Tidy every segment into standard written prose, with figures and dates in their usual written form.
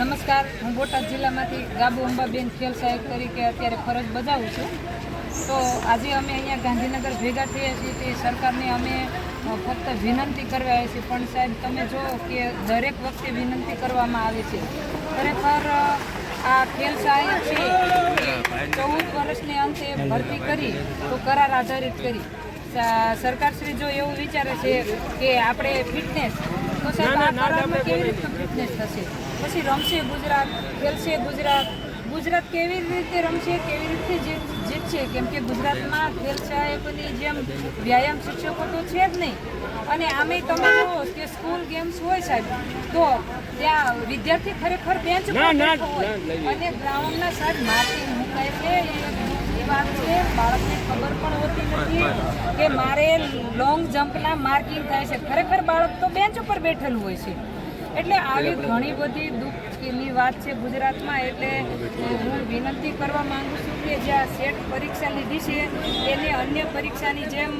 નમસ્કાર, હું બોટાદ જિલ્લામાંથી ગાબુ અંબાબેન ખેલ સહાયક તરીકે અત્યારે ફરજ બજાવું છું. તો આજે અમે અહીંયા ગાંધીનગર ભેગા થયા છીએ તે સરકારને અમે ફક્ત વિનંતી કરવા આવ્યા છીએ. પણ સાહેબ તમે જો કે દરેક વખતે વિનંતી કરવામાં આવે છે. ખરેખર આ ખેલ સહાયક છે એ 14 વર્ષને અંતે ભરતી કરી તો કરાર આધારિત કરી. સરકારશ્રી જો એવું વિચારે છે કે આપણે ફિટનેસ, તો સાહેબ આ કરારમાં કેવી રીતનું ફિટનેસ થશે? પછી રમશે ગુજરાત, ખેલશે ગુજરાત, ગુજરાત કેવી રીતે રમશે, કેવી રીતે જીતશે? કેમ કે ગુજરાતમાં ખેલ સહાયકોની જેમ વ્યાયામ શિક્ષકો તો છે જ નહીં. અને આમે તમે જુઓ કે સ્કૂલ ગેમ્સ હોય સાહેબ, તો ત્યાં વિદ્યાર્થી ખરેખર બેન્ચ પર બેઠો હોય અને ગ્રાઉન્ડના સાહેબ માર્કિંગ મુકાય છે. એ વાત છે, બાળકને ખબર પણ હોતી નથી કે મારે લોંગ જમ્પના માર્કિંગ થાય છે. ખરેખર બાળક તો બેન્ચ ઉપર બેઠેલું હોય છે. એટલે આવી ઘણી બધી દુઃખની વાત છે ગુજરાતમાં. એટલે હું વિનંતી કરવા માંગુ છું કે જ્યાં સેટ પરીક્ષા લીધી છે એને અન્ય પરીક્ષાની જેમ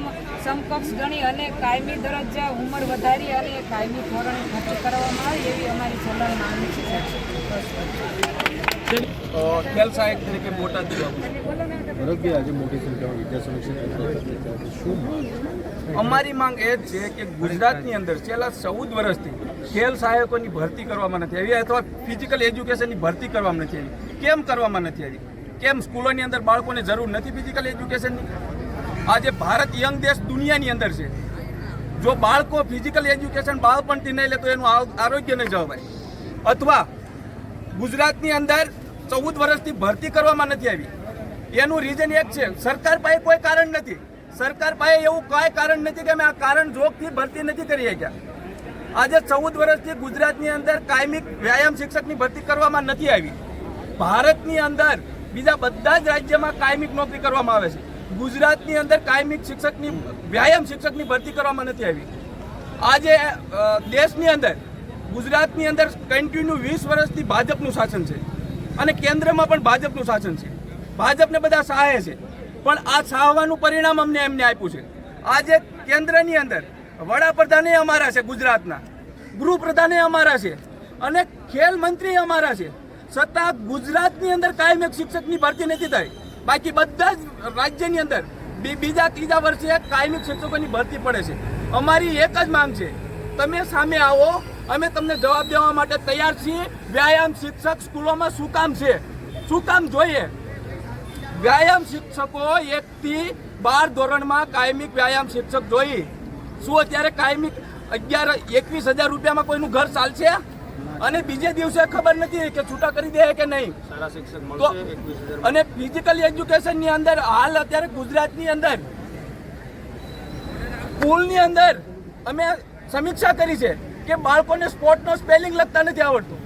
સમકક્ષ ગણી અને કાયમી દરજ્જા ઉંમર વધારી અને કાયમી ધોરણે ભરતી કરવામાં આવે એવી અમારી સલાહ માંગણી છે. ખેલ સહાયક તરીકે બોટાદ આજે મોટી સંખ્યામાં વિદ્યા સમીક્ષા અમારી માંગ એ જ છે કે ગુજરાતની અંદર છેલ્લા 14 વર્ષથી ખેલ સહાયકોની ભરતી કરવામાં નથી આવી અથવા ફિઝિકલ એજ્યુકેશનની ભરતી કરવામાં નથી આવી. કેમ કરવામાં નથી આવી? કેમ સ્કૂલોની અંદર બાળકોને જરૂર નથી ફિઝિકલ એજ્યુકેશનની? આજે ભારત યંગ દેશ દુનિયાની અંદર છે. જો બાળકો ફિઝિકલ એજ્યુકેશન બાળપણથી નહીં લે તો એનું આરોગ્ય નહીં જળવાય. અથવા ગુજરાતની અંદર 14 વર્ષથી ભરતી કરવામાં નથી આવી. એનું રીઝન એક છે, સરકાર પાસે કોઈ કારણ નથી. સરકાર પાસે એવું કોઈ કારણ નથી કે અમે આ કારણ જોગથી ભરતી નથી કરી શક્યા. આજે 14 વર્ષથી ગુજરાતની અંદર કાયમી વ્યાયામ શિક્ષકની ભરતી કરવામાં નથી આવી. ભારતની અંદર બીજા બધા જ રાજ્યમાં કાયમી નોકરી કરવામાં આવે છે. ગુજરાતની અંદર કાયમી શિક્ષકની વ્યાયામ શિક્ષકની ભરતી કરવામાં નથી આવી. આજે દેશની અંદર ગુજરાતની અંદર કન્ટિન્યુ 20 વર્ષથી ભાજપનું શાસન છે અને કેન્દ્રમાં પણ ભાજપનું શાસન છે. ભાજપને બધા સહાય છે, પણ આ સહાવાનું પરિણામ અમને એમને આપ્યું છે. આજે કેન્દ્રની અંદર વડાપ્રધાને અમારા છે, ગુજરાતના ગૃહપ્રધાને અમારા છે અને ખેલ મંત્રી અમારા છે, છતાં ગુજરાતની અંદર કાયમી શિક્ષકની ભરતી નથી થઈ. બાકી બધા જ રાજ્યની અંદર બીજા ત્રીજા વર્ષે કાયમી શિક્ષકોની ભરતી પડે છે. અમારી એક જ માંગ છે, તમે સામે આવો, અમે તમને જવાબ દેવા માટે તૈયાર છીએ. વ્યાયામ શિક્ષક સ્કૂલોમાં શું કામ છે, શું કામ જોઈએ? વ્યાયામ શિક્ષકો 1 થી 12 ધોરણમાં કાયમી વ્યાયામ શિક્ષક જોઈએ. શું અત્યારે કાયમી 21,000 રૂપિયામાં કોઈનું ઘર ચાલશે? અને બીજે દિવસે ખબર નથી કે છૂટા કરી દે કે નહીં. તો અને ફિઝિકલ એજ્યુકેશનની અંદર હાલ અત્યારે ગુજરાતની અંદર સ્કૂલની અંદર અમે સમીક્ષા કરી છે કે બાળકોને સ્પોર્ટનો સ્પેલિંગ લખતા નથી આવડતું.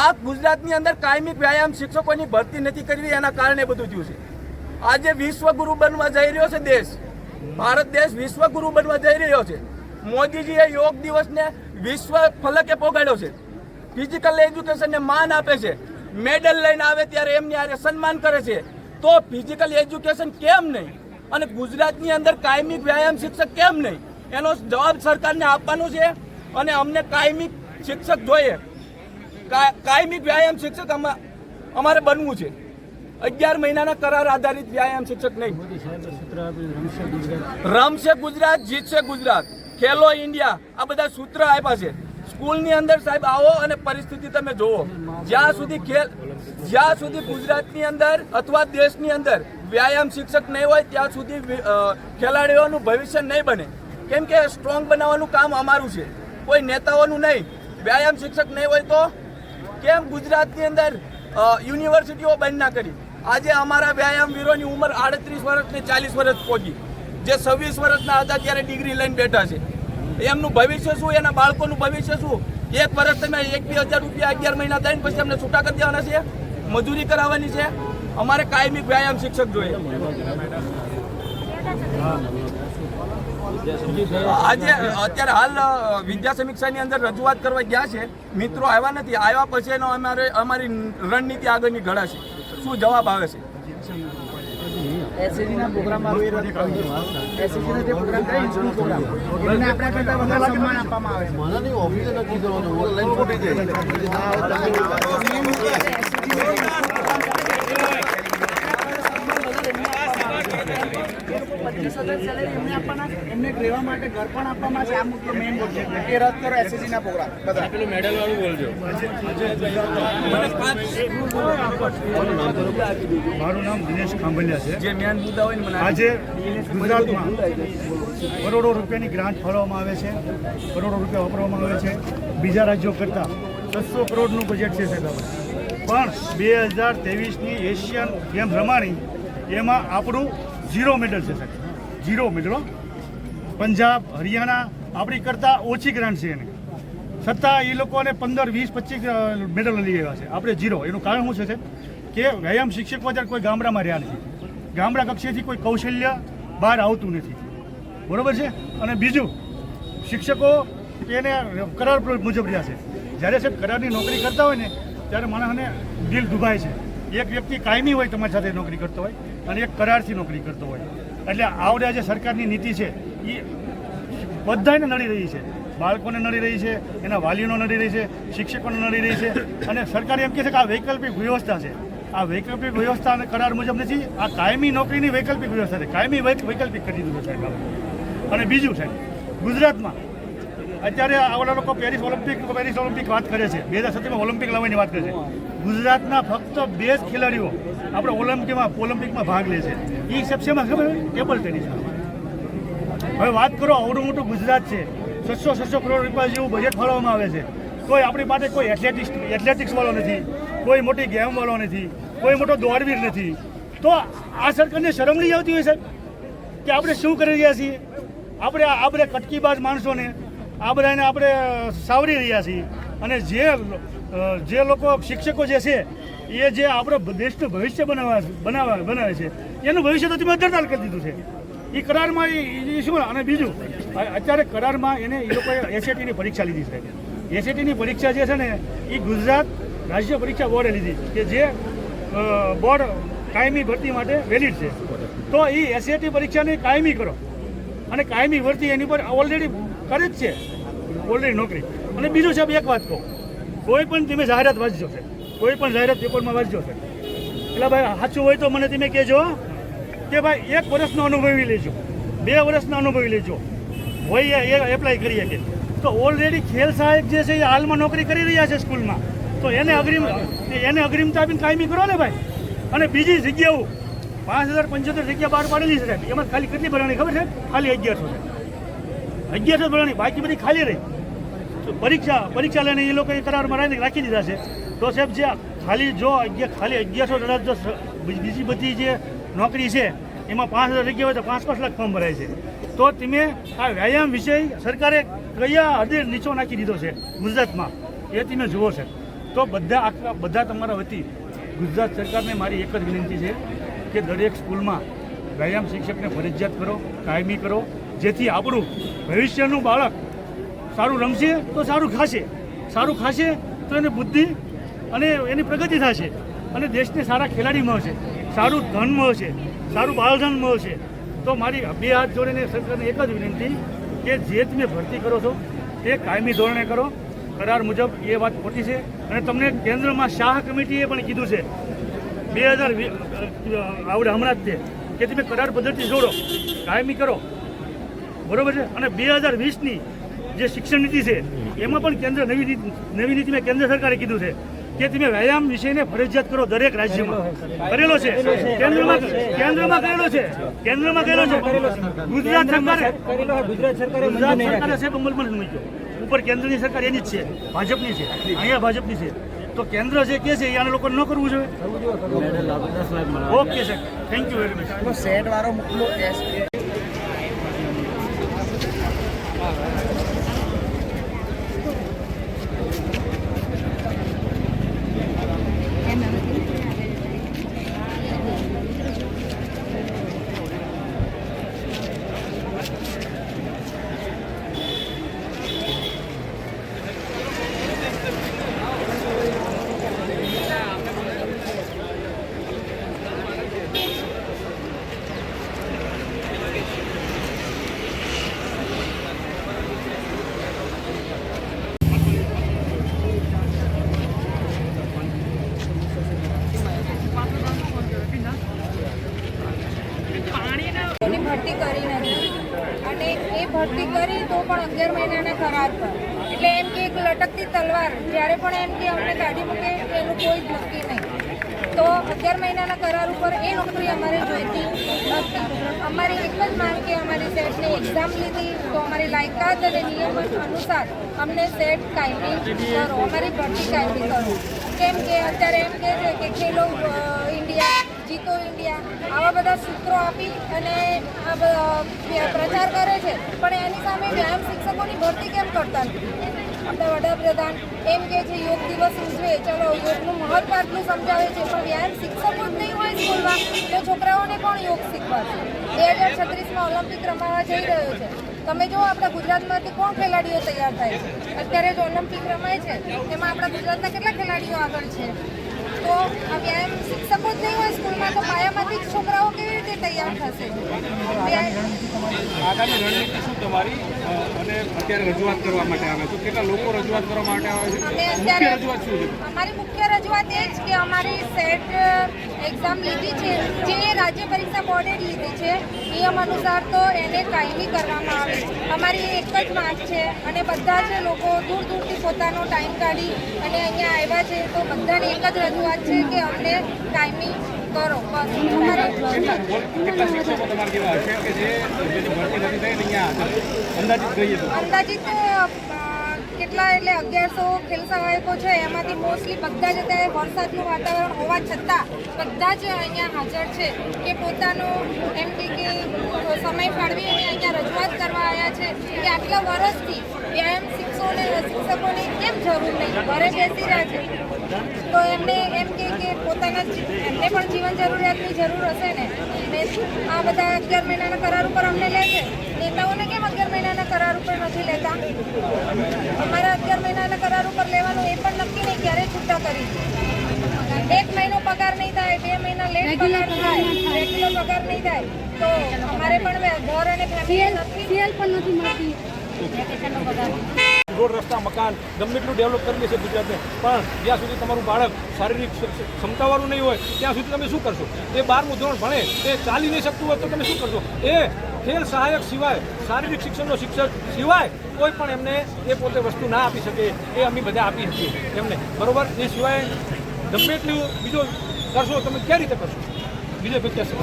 આ ગુજરાતની અંદર કાયમી વ્યાયામ શિક્ષકોની ભરતી નથી કરવી, એના કારણે બધું થયું છે. આજે વિશ્વગુરુ બનવા જઈ રહ્યો છે દેશ. ભારત દેશ વિશ્વગુરુ બનવા જઈ રહ્યો છે. મોદીજીએ યોગ દિવસને વિશ્વ ફલકે પહોંચાડ્યો છે. ફિઝિકલ એજ્યુકેશનને માન આપે છે. મેડલ લઈને આવે ત્યારે એમની આરે સન્માન કરે છે. તો ફિઝિકલ એજ્યુકેશન કેમ નહીં? અને ગુજરાતની અંદર કાયમી વ્યાયામ શિક્ષક કેમ નહીં? એનો જવાબ સરકારને આપવાનો છે. અને અમને કાયમી શિક્ષક જોઈએ. કાયમી વ્યાયામ શિક્ષક અમારે બનવું છે. 11 મહિનાના કરાર આધારિત વ્યાયામ શિક્ષક નહીં. રમશે ગુજરાત, જીતશે ગુજરાત, ખેલો ઇન્ડિયા, આ બધા સૂત્ર આપ્યા છે. સ્કૂલની અંદર સાહેબ આવો અને પરિસ્થિતિ તમે જુઓ. જ્યાં સુધી ગુજરાતની અંદર અથવા દેશની અંદર વ્યાયામ શિક્ષક નહીં હોય ત્યાં સુધી ખેલાડીઓનું ભવિષ્ય નહીં બને. કેમ કે સ્ટ્રોંગ બનાવવાનું કામ અમારું છે, કોઈ નેતાઓનું નહીં. વ્યાયામ શિક્ષક નહીં હોય તો કેમ ગુજરાતની અંદર યુનિવર્સિટીઓ બંધ ના કરી? આજે અમારા વ્યાયામ વીરોની ઉંમર 38 વર્ષને 40 વર્ષ પહોંચી. જે 26 વર્ષના હતા ત્યારે ડિગ્રી લઈને બેઠા છે. એમનું ભવિષ્ય શું? એના બાળકોનું ભવિષ્ય શું? 1 વર્ષ તમે 1-2 હજાર રૂપિયા 11 મહિના દઈને પછી અમને છૂટા કરી દેવાના છે, મજૂરી કરાવવાની છે. અમારે કાયમી વ્યાયામ શિક્ષક જોઈએ. આજે અત્યારે હાલ વિદ્યા સમીક્ષાની અંદર રજૂઆત કરવા ગયા છે. મિત્રો આવ્યા નથી. આવ્યા પછી એનો અમારી રણનીતિ આગળની ઘડાશે. શું જવાબ આવે છે? એસએસજીના પ્રોગ્રામમાં એસએસજીનો જે પ્રોગ્રામ કરે ઇન્સ્કૂલ પ્રોગ્રામ એમને આપણા કરતાં વધારે સન્માન આપવામાં આવે છે. મને નહીં ઓફિસે નથી જવાનું લાઈન ફૂટી એમને રહેવા માટે ઘર પણ આપવામાં છે. આ મુદ્દો મેઇન મુદ્દો છે એ રદ કરો એસએસજીના પ્રોગ્રામ બધા. મેડલ વાળું બોલજો. મારું નામ દિનેશ ખાંભલિયા છે. જે મેન મુદ્દા હોય ને મને આજે ગુજરાતમાં કરોડો રૂપિયાની ગ્રાન્ટ ફાળવવામાં આવે છે, કરોડો રૂપિયા વાપરવામાં આવે છે. બીજા રાજ્યો કરતાં 600 કરોડનું બજેટ છે સાહેબ. પણ 2023ની એશિયન ગેમ રમાણી એમાં આપણું 0 મેડલ છે સાહેબ. 0 મેડલ. પંજાબ, હરિયાણા આપણી કરતાં ઓછી ગ્રાન્ટ છે એને, છતાં એ લોકોને 15, 20, 25 મેડલ લઈ આવ્યા છે, આપણે 0. એનું કારણ શું છે કે વ્યાયામ શિક્ષકો અત્યારે કોઈ ગામડામાં રહ્યા નથી. ગામડા કક્ષેથી કોઈ કૌશલ્ય બહાર આવતું નથી, બરોબર છે. અને બીજું, શિક્ષકો એને કરાર મુજબ રહ્યા છે. જ્યારે સાહેબ કરારની નોકરી કરતા હોય ને ત્યારે માણસને દિલ દુભાય છે. એક વ્યક્તિ કાયમી હોય તમારી સાથે નોકરી કરતો હોય અને એક કરારથી નોકરી કરતો હોય. એટલે આવડે જે સરકારની નીતિ છે એ બધાને નડી રહી છે. બાળકોને નડી રહી છે, એના વાલીઓને નડી રહી છે, શિક્ષકોને નડી રહી છે. અને સરકાર એમ કહે છે કે આ વૈકલ્પિક વ્યવસ્થા છે. આ વૈકલ્પિક વ્યવસ્થા અને કરાર મુજબ નથી, આ કાયમી નોકરીની વૈકલ્પિક વ્યવસ્થા છે. કાયમી વૈકલ્પિક કરી દીધું છે સાહેબ. અને બીજું સાહેબ, ગુજરાતમાં અત્યારે આવડા લોકો પેરિસ ઓલિમ્પિક વાત કરે છે, 2027માં ઓલિમ્પિક લાવવાની વાત કરે છે. ગુજરાતના ફક્ત 2 જ ખેલાડીઓ આપણે ઓલિમ્પિકમાં ભાગ લે છે. એ સબસેમાં ખબર ટેબલ ટેનિસ. હવે વાત કરો, આવડું મોટું ગુજરાત છે, 600 કરોડ રૂપિયા જેવું બજેટ ફાળવવામાં આવે છે. કોઈ આપણી પાસે કોઈ એથ્લેટિક્સ વાળો નથી, કોઈ મોટી ગેમ વાળો નથી, કોઈ મોટો દોડવીર નથી. તો આ સરકારને શરમ નહીં આવતી હોય સાહેબ કે આપણે શું કરી રહ્યા છીએ? આપણે કટકીબાજ માણસોને આ બધાને આપણે સાવરી રહ્યા છીએ. અને જે લોકો શિક્ષકો જે છે એ જે આપણે દેશનું ભવિષ્ય બનાવે છે એનું ભવિષ્ય તો તમે અધરતાલ કરી દીધું છે. એ કરારમાં એ શું? અને બીજું, અત્યારે કરારમાં એને એ લોકોએ એસએટીની પરીક્ષા લીધી છે. એસએટીની પરીક્ષા જે છે ને એ ગુજરાત રાજ્ય પરીક્ષા બોર્ડે લીધી કે જે બોર્ડ કાયમી ભરતી માટે વેલિડ છે. તો એ એસએટી પરીક્ષાને કાયમી કરો અને કાયમી ભરતી એની પર ઓલરેડી કરે જ છે, ઓલરેડી નોકરી. અને બીજું સાહેબ એક વાત કહું, કોઈ પણ તમે જાહેરાત વાંચજો છે, કોઈ પણ જાહેરાત પેપરમાં વાંચજો છે, એટલે ભાઈ સાચું હોય તો મને તમે કહેજો કે ભાઈ 1 વર્ષનો અનુભવી લેજો, 2 વર્ષનો અનુભવી લેજો, હોય એ એપ્લાય કરી શકે. તો ઓલરેડી ખેલ સહાયક જે છે એ હાલમાં નોકરી કરી રહ્યા છે સ્કૂલમાં, તો એને અગ્રિમતા આપીને કાયમી કરો ને ભાઈ. અને બીજી જગ્યાઓ 5075 જગ્યા બહાર પાડેલી છે સાહેબ. એમાં ખાલી કેટલી ભરવાની ખબર છે? ખાલી 1100 છે. 1100 ભરવાની, બાકી બધી ખાલી રહી. પરીક્ષા લઈને એ લોકોએ કરારમાં રાખી દીધા છે. તો સાહેબ જે ખાલી 1100 જો બીજી બધી જે નોકરી છે એમાં 5000 જગ્યા હોય તો 5-5 લાખ ફોર્મ ભરાય છે. તો તમે આ વ્યાયામ વિષય સરકારે કયા હદે નીચો નાખી દીધો છે ગુજરાતમાં એ તમે જુઓ છે. તો બધા તમારા વતી ગુજરાત સરકારને મારી એક જ વિનંતી છે કે દરેક સ્કૂલમાં વ્યાયામ શિક્ષકને ફરજિયાત કરો, કાયમી કરો, જેથી આપણું ભવિષ્યનું બાળક સારું રમશે તો સારું ખાશે તો એને બુદ્ધિ અને એની પ્રગતિ થશે અને દેશને સારા ખેલાડી મળશે, સારું ધન મળશે, સારું બાળધન મળશે. તો મારી 2 હાથ જોડીને સરકારને એક જ વિનંતી કે જે તમે ભરતી કરો છો તે કાયમી ધોરણે કરો, કરાર મુજબ. એ વાત ખોટી છે. અને તમને કેન્દ્રમાં શાહ કમિટીએ પણ કીધું છે 2020 આવડે હમણાં જ કે તમે કરાર પદ્ધતિ જોડો, કાયમી કરો, બરોબર છે. અને 2020ની જે શિક્ષણ નીતિ છે એમાં પણ નવી નીતિમાં કેન્દ્ર સરકારે કીધું છે કે તમે વ્યાયામ વિષયને ફરજિયાત કરો દરેક રાજ્યમાં. કરેલો છે, કેન્દ્રમાં કરેલો છે. ગુજરાત સરકારે સાહેબ અમલમાં નથી મૂક્યો. ઉપર કેન્દ્રની સરકાર એની જ છે, ભાજપની છે, અહીંયા ભાજપની છે. તો કેન્દ્ર જે કહે છે એ આના લોકોને ન કરવું જોઈએ. Okay sir, thank you very much. Set વાળો મોકલો. ભરતી કરી તો પણ 11 મહિનાના કરાર પર. એટલે એમ કે એક લટકતી તલવાર, જ્યારે પણ એમ કે અમને કાઢી મૂકે એનું કોઈ જ નક્કી નહીં. તો 11 મહિનાના કરાર ઉપર એ નોકરી અમારે જોઈતી નથી. અમારી એક જ માંગ કે અમારી સેટની એક્ઝામ લીધી તો અમારી લાયકાત અને નિયમ અનુસાર અમને સેટ કાયમી કરો, અમારી ભરતી કાયમી કરો. કેમ કે અત્યારે એમ કહે છે કે ખેલો ઇન્ડિયા, જીતો ઇન્ડિયા, આવા બધા સૂત્રો આપી અને પ્રચાર કરે છે, પણ એની સામે વ્યાયામ શિક્ષકોની ભરતી કેમ કરતા નથી? આપણા વડાપ્રધાન એમ કહે છે યોગ દિવસ ઉજવે, ચલો યોગનું મહત્વ આટલું સમજાવે છે, પણ વ્યાયામ શિક્ષકો જ નહીં હોય સ્કૂલમાં તો છોકરાઓને કોણ યોગ શીખવાડશે? 2036માં ઓલિમ્પિક રમાવા જઈ રહ્યો છે. તમે જો આપણા ગુજરાતમાંથી કોણ ખેલાડીઓ તૈયાર થાય છે? અત્યારે જો ઓલિમ્પિક રમાય છે તેમાં આપણા ગુજરાતના કેટલા ખેલાડીઓ આગળ છે? તો આ વ્યાયામ શિક્ષકો જ નહીં હોય સ્કૂલમાં તો પાયામાંથી જ છોકરાઓ કેવી રીતે તૈયાર થશે? આગામી રણનીતિ શું તમારી અને અત્યારે રજૂઆત કરવા માટે આવે છે? કેટલા લોકો રજૂઆત કરવા માટે આવે છે? અમે મુખ્ય અત્યારે રજૂઆત શું છે? અમારી મુખ્ય રજૂઆત એ જ કે અમારી સેટ એક્ઝામ લીધી છે, જે રાજ્ય પરીક્ષા બોર્ડે લીધી છે નિયમ અનુસાર, તો એને કાયમી કરવામાં આવે. અમારી એક જ માંગ છે અને બધા જ લોકો દૂર દૂરથી પોતાનો ટાઈમ કાઢી અને અહીંયા આવ્યા છે, તો બધાની એક જ રજૂઆત છે કે અમને કાયમી કરો. બસ કેટલા શિક્ષકો તમારા જેવા હશે કે જે ભરતી નથી થઈ અહીંયા અંદાજિત કહીએ તો? અંદાજિત કેટલા એટલે 1100 ખેલ સહાયકો છે, એમાંથી મોસ્ટલી બધા જ અત્યારે વરસાદનું વાતાવરણ હોવા છતાં બધા જ અહીંયા હાજર છે કે પોતાનો એમ કે સમય ફાળવી અને અહીંયા રજૂઆત કરવા આવ્યા છે કે આટલા વર્ષથી વ્યાયામ શિક્ષકોની કેમ જરૂર નહીં, ઘરે બેસી રહ્યા છે. તો એમને એમ કે પોતાના એમને પણ જીવન જરૂરિયાતની જરૂર હશે ને. આ બધા 11 મહિનાના કરાર ઉપર અમને લે છે, નેતાઓને કેમ 11 મહિનાના કરાર ઉપર નથી લેતા? અમારા 11 મહિનાના કરાર ઉપર લેવાનું એ પણ નક્કી નહીં, ક્યારે છૂટા કરી. 1 મહિનો પગાર નહીં થાય, 2 મહિના લેટ પગાર થાય, રેગ્યુલર પગાર નહીં થાય, તો અમારે પણ ઘર અને ફેમિલી પણ નથી મળતી. રોડ રસ્તા મકાન ગમે એટલું ડેવલપ કરી દેશે ગુજરાતને, પણ જ્યાં સુધી તમારું બાળક શારીરિક ક્ષમતાવાળું નહીં હોય ત્યાં સુધી તમે શું કરશો? એ 12મું ધોરણ ભણે, એ ચાલી નહીં શકતું હોય તો તમે શું કરશો? એ ખેલ સહાયક સિવાય, શારીરિક શિક્ષણનો શિક્ષક સિવાય કોઈ પણ એમને એ પોતે વસ્તુ ના આપી શકે, એ અમે બધા આપી શકીએ એમને, બરોબર? એ સિવાય ગમે એટલું બીજો કરશો તમે ક્યાં રીતે કરશો? બીજો કોઈ કહેશો?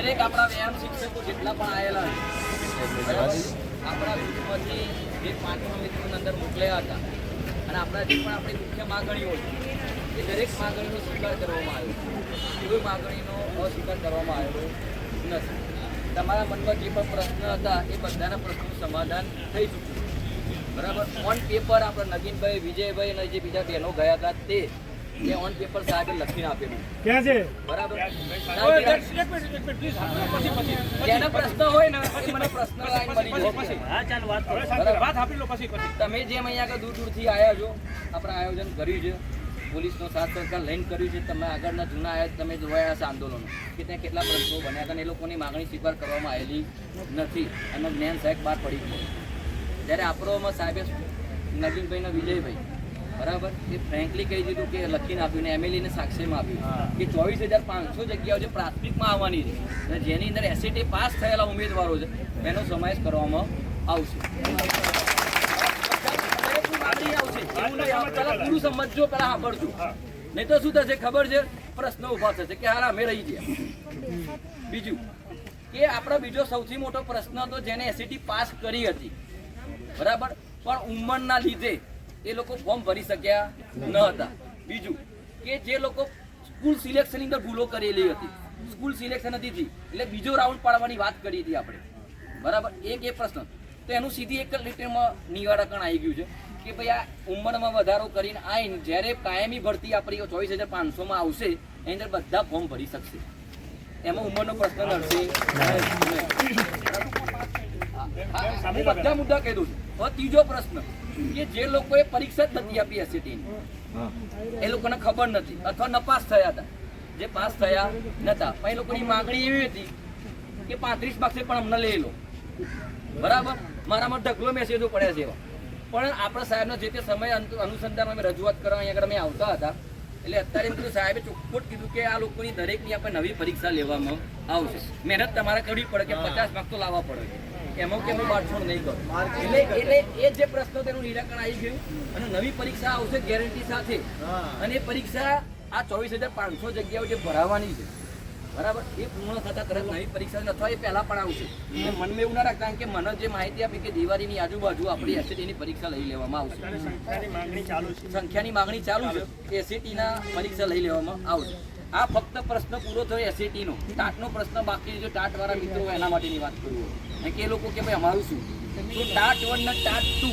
દરેક આપણા વ્યાયામ શિક્ષકો જેટલા પણ આવેલા આપણા ગ્રુપમાંથી જે 5 મિત્રોની અંદર મોકલ્યા હતા અને આપણા જે પણ આપણી મુખ્ય માગણીઓ છે એ દરેક માગણીનો સ્વીકાર કરવામાં આવ્યો, કોઈ માગણીનો અસ્વીકાર કરવામાં આવ્યો નથી. તમારા મનમાં જે પણ પ્રશ્ન હતા એ બધાના પ્રશ્નનું સમાધાન થઈ ચૂક્યું, બરાબર? ઓન પેપર આપણા નગીનભાઈ, વિજયભાઈ અને જે બીજા બહેનો ગયા હતા તે ઓન પેપર સાહેબે લખીને આપેલું. ક્યાં છે? બરાબર. જેનો પ્રશ્ન હોય ને પછી મને પ્રશ્ન લાઈન મળી જાય. તમે જેમ અહીંયા આગળ દૂર દૂરથી આવ્યા છો, આપણે આયોજન કર્યું છે, પોલીસનો સાથ સહકાર લઈને કર્યું છે, તમે આગળના જૂના આવ્યા તમે જોયા હશે આંદોલનો કે ત્યાં કેટલા પ્રશ્નો બન્યા હતા, એ લોકોની માગણી સ્વીકાર કરવામાં આવેલી નથી અને જ્ઞાન સાહેબ બહાર પડી ગયો. જ્યારે આપણોમાં સાહેબે નવીનભાઈ અને વિજયભાઈ, બરાબર, એ ફ્રેન્કલી કહી દીધું કે લખીને આપ્યું ને એમએલએને સાક્ષીમાં આપ્યું કે 24,500 જગ્યાઓ જે પ્રાથમિકમાં આવવાની છે અને જેની અંદર એસએટી પાસ થયેલા ઉમેદવારો છે એનો સમાવેશ કરવામાં આવશે. પૂરું સમજજો, પેલા સાંભળજો, નહીં તો શું થશે ખબર છે? પ્રશ્ન ઉભા થશે કે હાલ અમે રહી ગયા. બીજું કે આપણો બીજો સૌથી મોટો પ્રશ્ન હતો જેને એસએટી પાસ કરી હતી, બરાબર, પણ ઉંમરના લીધે એ લોકો ફોર્મ ભરી શક્યા ન હતા. બીજું કે જે લોકો સ્કૂલ સિલેક્શનની અંદર ભૂલો કરેલી હતી, સ્કૂલ સિલેક્શન નથી થઈ એટલે બીજો રાઉન્ડ પાડવાની વાત કરી હતી આપણે, બરાબર. એક એ પ્રશ્ન તો એનું સીધી એક લીટરમાં નિવારકણ આવી ગયું છે કે ભાઈ આ ઉંમરમાં વધારો કરીને આવીને જ્યારે કાયમી ભરતી આપણી 24,500માં આવશે એની અંદર બધા ફોર્મ ભરી શકશે, એમાં ઉંમરનો પ્રશ્ન નડશે. બધા મુદ્દા કહી દઉં છું. હવે ત્રીજો પ્રશ્ન કે જે લોકોએ પરીક્ષા જ નથી આપી એસએટીની, એ લોકોને ખબર નથી અથવા નપાસ થયા હતા, જે પાસ થયા નતા, પણ એ લોકોની માગણી એવી હતી કે 35 માર્ક્સે પણ અમને લઈ લો, બરાબર. મારામાં ઢગલો મેસેજો પડ્યા છે એવા, પણ આપણા સાહેબનો જે તે સમય અનુસંધાનમાં અમે રજૂઆત કરવા અહીંયા આગળ અમે આવતા હતા એટલે અત્યારે એમ કીધું સાહેબે ચોખ્ખું કીધું કે આ લોકોની દરેકની આપણે નવી પરીક્ષા લેવામાં આવશે, મહેનત તમારે કરવી પડે કે 50 માર્ક તો લાવવા પડે, એમાં કે હું બાળછોડ નહીં કરું. એટલે એ જે પ્રશ્ન તેનું નિરાકરણ આવી ગયું અને નવી પરીક્ષા આવશે ગેરંટી સાથે. અને એ પરીક્ષા આ 24,500 જગ્યાઓ જે ભરાવાની છે બરાબર, એ પૂર્ણ થતા તરત નવી પરીક્ષા અથવા એ પહેલા પણ આવશે. એટલે મનમાં એવું ના રાખતા કે મને જે માહિતી આપી કે દિવાળીની આજુબાજુ આપણી એસએટીની પરીક્ષા લઈ લેવામાં આવશે. સંખ્યાની માંગણી ચાલુ છે, એસએટીના પરીક્ષા લઈ લેવામાં આવશે. આ ફક્ત પ્રશ્ન પૂરો થયો એસએટીનો. ટાટનો પ્રશ્ન બાકી છે. ટાટ વાળા મિત્રો એના માટેની વાત કરું કે એ લોકો કે ભાઈ અમારું શું, તો ટાટ 1 ને ટાટ 2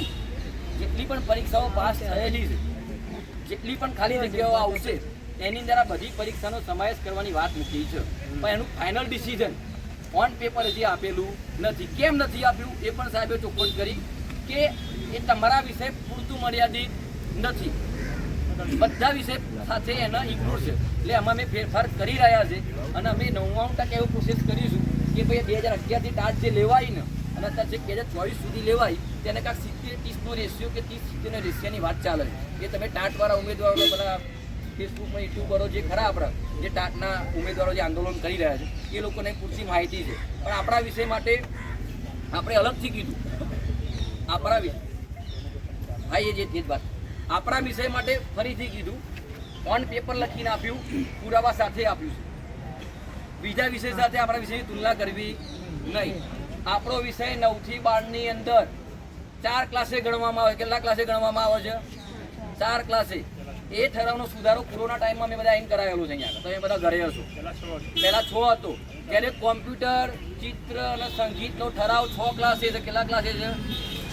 જેટલી પણ પરીક્ષાઓ પાસ થયેલી છે, જેટલી પણ ખાલી જગ્યાઓ આવશે એની અંદર આ બધી પરીક્ષાનો સમાવેશ કરવાની વાત મૂકી છે. પણ એનું ફાઇનલ ડિસિઝન ઓન પેપર હજી આપેલું નથી. કેમ નથી આપ્યું એ પણ સાહેબે ચોખ્ખોટ કરી કે એ તમારા વિષય પૂરતું મર્યાદિત નથી, બધા વિષય સાથે એના ઇન્ક્લુડ છે. એટલે આમાં અમે ફેરફાર કરી રહ્યા છે અને અમે 99% એવું પ્રોસેસ કરીશું કે ભાઈ 2011થી ટાટ જે લેવાય ને અને અત્યારે જે 2024 સુધી લેવાય તેને કાંક 70-30નો રેશિયો કે 30-70ના રેશિયાની વાત ચાલે છે. એ તમે ટાટવાળા ઉમેદવારો બધા ફેસબુકમાં યુટ્યુબરો જે ખરા આપણા જે ટાટના ઉમેદવારો જે આંદોલન કરી રહ્યા છે એ લોકોને પૂરતી માહિતી છે. પણ આપણા વિષય માટે આપણે અલગથી કીધું. આપણા વિષય હા એ જ વાત આપણા વિષય માટે ફરીથી કીધું. ઓન પેપર લખીને આપ્યું, પુરાવા સાથે આપ્યું છે. બીજા વિષય સાથે આપણા વિષયની તુલના કરવી નહીં. આપણો વિષય 9 થી 12ની અંદર 4 ક્લાસે ગણવામાં આવે. કેટલા ક્લાસે ગણવામાં આવે છે? 4 ક્લાસે. એ ઠરાવનો સુધારો કોરોના ટાઈમમાં મેં બધા આઈને કરાવેલો છે. અહીંયા તમે બધા ઘરે હશો. પહેલા 6 હતો, ત્યારે કોમ્પ્યુટર, ચિત્ર અને સંગીતનો ઠરાવ 6 ક્લાસે છે. કેટલા ક્લાસે છે?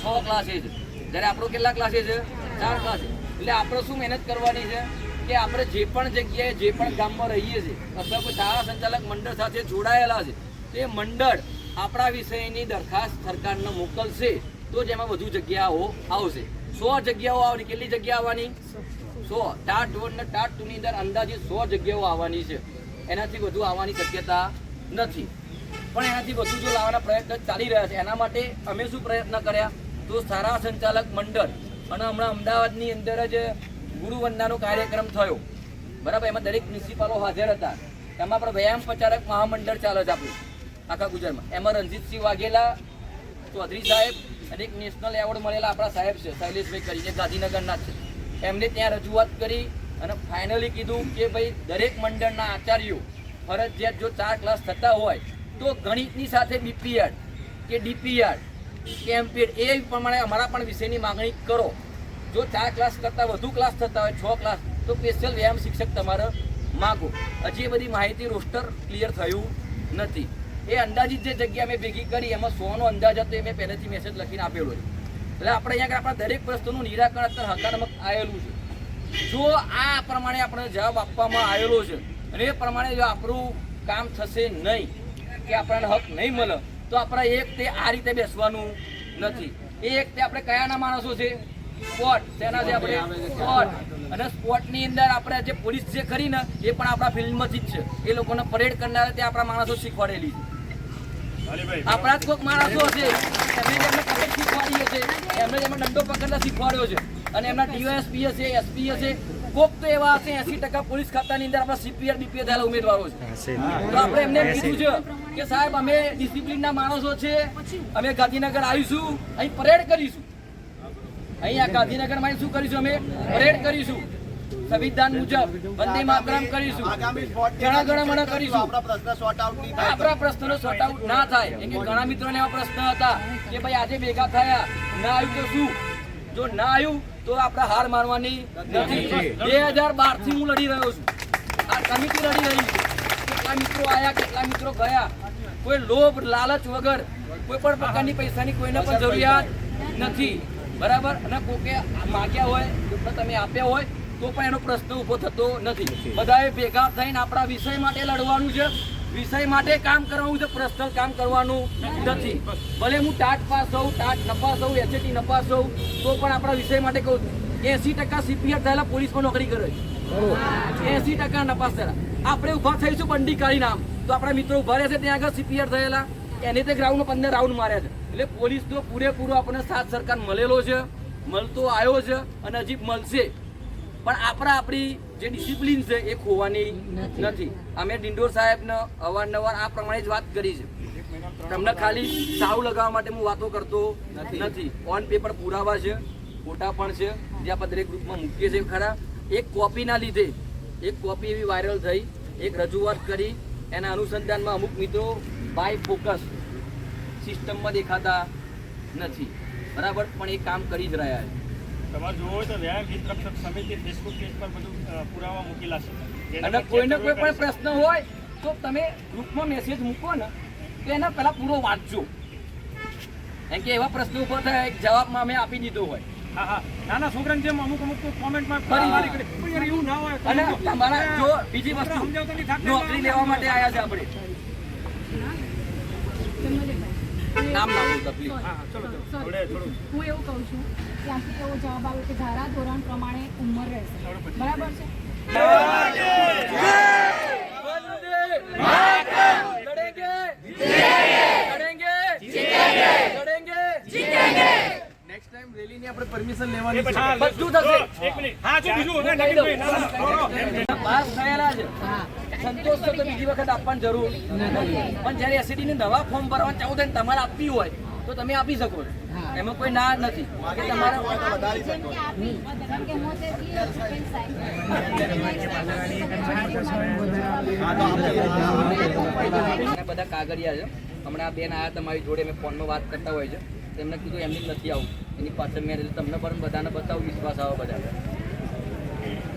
6 ક્લાસે છે. જ્યારે આપણો કેટલા ક્લાસે છે? 4 ક્લાસે. એટલે આપણે શું મહેનત કરવાની છે કે આપણે જે પણ જગ્યાએ જે પણ ગામમાં રહીએ છીએ અથવા કોઈ શાળા સંચાલક મંડળ સાથે જોડાયેલા છે તે મંડળ આપણા વિષયની દરખાસ્ત સરકારને મોકલશે તો જ એમાં વધુ જગ્યાઓ આવશે. 100 જગ્યાઓ આવવાની. કેટલી જગ્યા આવવાની? 100. ટાટ 1 ને ટાટ 2 ની અંદર અંદાજિત 100 જગ્યાઓ આવવાની છે. એનાથી વધુ આવવાની શક્યતા નથી. પણ એનાથી વધુ જો લાવવાના પ્રયત્ન ચાલી રહ્યા છે. એના માટે અમે શું પ્રયત્ન કર્યા તો શાળા સંચાલક મંડળ અને હમણાં અમદાવાદની અંદર જ ગુરુવંદનાનો કાર્યક્રમ થયો બરાબર. એમાં દરેક પ્રિન્સિપાલો હાજર હતા. એમાં પણ વ્યાયામ પ્રચારક મહામંડળ ચાલે છે આપણું આખા ગુજરાતમાં. એમાં રણજીતસિંહ વાઘેલા ચૌધરી સાહેબ અને એક નેશનલ એવોર્ડ મળેલા આપણા સાહેબ છે શૈલેષભાઈ કરીને ગાંધીનગરના છે. એમને ત્યાં રજૂઆત કરી અને ફાઇનલી કીધું કે ભાઈ દરેક મંડળના આચાર્યો ફરજિયાત જો 4 ક્લાસ થતા હોય તો ગણિતની સાથે બીપીએડ કે ડીપીએડ કે એમપીએડ એ પ્રમાણે અમારા પણ વિષયની માગણી કરો. જો 4 ક્લાસ કરતાં વધુ ક્લાસ થતા હોય 6 ક્લાસ તો સ્પેશિયલ વ્યાયામ શિક્ષક તમારે માગો. હજી એ બધી માહિતી રોસ્ટર ક્લિયર થયું નથી. એ અંદાજિત જે જગ્યા મેં ભેગી કરી એમાં 100નો અંદાજ હતો એ મેં પહેલેથી મેસેજ લખીને આપેલો છે. એટલે આપણે અહીંયા આપણા દરેક પ્રશ્નોનું નિરાકરણ અત્યારે હકારાત્મક આવેલું છે. જો આ પ્રમાણે આપણે જવાબ આપવામાં આવેલો છે અને એ પ્રમાણે જો આપણું કામ થશે નહીં કે આપણને હક નહીં મળે તો આપણે એક તે આ રીતે બેસવાનું નથી. એક તે આપણે કયાના માણસો છે? સ્પોટ. તેના જે આપણે સ્પોટ અને સ્પોટની અંદર આપણે જે પોલીસ જે ખરી ને એ પણ આપણા ફિલ્ડમાંથી જ છે. એ લોકોને પરેડ કરનારા તે આપણા માણસો શીખવાડેલી છે. આપણા જ કોઈક માણસો હશે એમને જેમને પરેડ શીખવાડી હશે, એમને જેમને દંડો પકડતા શીખવાડ્યો છે અને એમના ડીવાયએસપી હશે, એસપી હશે. કોક તો એવા હશે 80% પોલીસ ખાતાની અંદર આપણા સીપીઆર બીપીઆર થયેલા ઉમેદવારો છે. તો આપણે એમને એમ કીધું છે કે સાહેબ અમે ડિસિપ્લિનના માણસો છે, અમે ગાંધીનગર આવીશું, અહીં પરેડ કરીશું. અહીંયા ગાંધીનગરમાં શું કરીશું? અમે પરેડ કરીશું. સંવિધાન મુજબ વંદે માતરમ કરીશું, જનગણમન કરીશું. આપણા પ્રશ્નનો સોર્ટ આઉટ ના થાય કે ઘણા મિત્રોને એવા પ્રશ્ન હતા કે ભાઈ આજે ભેગા થયા ના આવ્યું તો શું? જો ના આવ્યું તો આપણે હાર માનવાની નથી. 2012 થી હું લડી રહ્યો છું. આ સમિતિ લડી રહી છે. કેટલા મિત્રો આવ્યા, કેટલા મિત્રો ગયા. કોઈ લોભ લાલચ વગર કોઈ પણ પ્રકારની પૈસાની કોઈને પણ જરૂરિયાત નથી બરાબર. અને કોકે માગ્યા હોય તો તમે આપ્યા હોય તો પણ એનો પ્રશ્ન ઊભો થતો નથી. બધાએ ભેગા થઈને આપણા વિષય માટે લડવાનું છે, વિષય માટે કામ કરવાનું છે, પર્સનલ કામ કરવાનું નથી. ભલે હું ટાટ પાસ હોઉં, ટાટ નપાસ હોઉં, એસએટી નપાસ હોઉં તો પણ આપણા વિષય માટે કહું 80% સીપીઆર થયેલા પોલીસમાં નોકરી કરે છે. 80% નપાસ થયેલા. આપણે ઊભા થઈશું બંડી કાઢી નામ તો આપણા મિત્રો ઊભા રહેશે ત્યાં આગળ સીપીઆર થયેલા એને તે ગ્રાઉન્ડમાં 15 રાઉન્ડ માર્યા છે. એટલે પોલીસ તો પૂરેપૂરો આપણને સાથ સરકાર મળેલો છે, મળતો આવ્યો છે અને હજી મળશે. પણ આપણી જે ડિસિપ્લિન છે એ ખોવાની નથી. અમે ડિંડોર સાહેબને અવારનવાર આ પ્રમાણે જ વાત કરી છે તમને ખાલી સાવ લગાવવા માટે હું વાતો કરતો નથી. ઓન પેપર પુરાવા છે, ફોટા પણ છે, જે આપણે દરેક ગ્રુપમાં મૂકીએ છીએ ખરા. એક કોપીના લીધે એક કોપી એવી વાયરલ થઈ, એક રજૂઆત કરી, એના અનુસંધાનમાં અમુક મિત્રો બાય ફોકસ સિસ્ટમમાં દેખાતા નથી, બરાબર, પણ એ કામ કરી જ રહ્યા છે. તમારે જોવું હોય તો વ્યાયામ હિત રક્ષક સમિતિ ફેસબુક પેજ પર બધું પુરાવા મૂકેલા છે. અને કોઈને કોઈ પણ પ્રશ્ન હોય તો તમે ગ્રુપમાં મેસેજ મૂકો ને તો એના પહેલા પૂરો વાંચજો. કેમ કે એવા પ્રશ્નો ઉભો થાય એક જવાબમાં અમે આપી દીધો હોય. હા હા, નાના છોકરાને જેમ અમુક કોમેન્ટમાં ફરી એવું ના હોય. અને તમારા જો બીજી વસ્તુ નોકરી લેવા માટે આવ્યા છે આપણે. નામ ના બોલતા પ્લીઝ. હું એવું કહું છું ત્યાંથી એવો જવાબ આવ્યો કે ધારા ધોરણ પ્રમાણે ઉંમર રહેશે, બરાબર છે? નેક્સ્ટ ટાઈમ રેલીની આપણે પરમિશન લેવાની છે. હા, બધું થશે. એક મિનિટ. હા, જો બીજું નવીનભાઈ, ના. પાસ થયેલા છે, સંતોષ તો બીજી વખત આપવાની જરૂર નથી. પણ જ્યારે એસસીડી ની દવા ફોર્મ ભરવાનું ચાલુ થાય ને તમારે આપવી હોય તો તમે આપી શકો છો, એમાં કોઈ ના નથી કે તમારે બધા કાગળિયા છે. હમણાં બેન આયા તમારી જોડે, મેં ફોનમાં વાત કરતા હોય છે, તેમને કીધું એમની નથી આવું, એની પાછળ મેં તમને પણ બધાને બતાવું, વિશ્વાસ આવે બધા.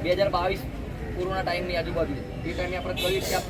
2022 કોરોના ટાઈમની આજુબાજુ એ ટાઈમે આપણે કહ્યું કે આ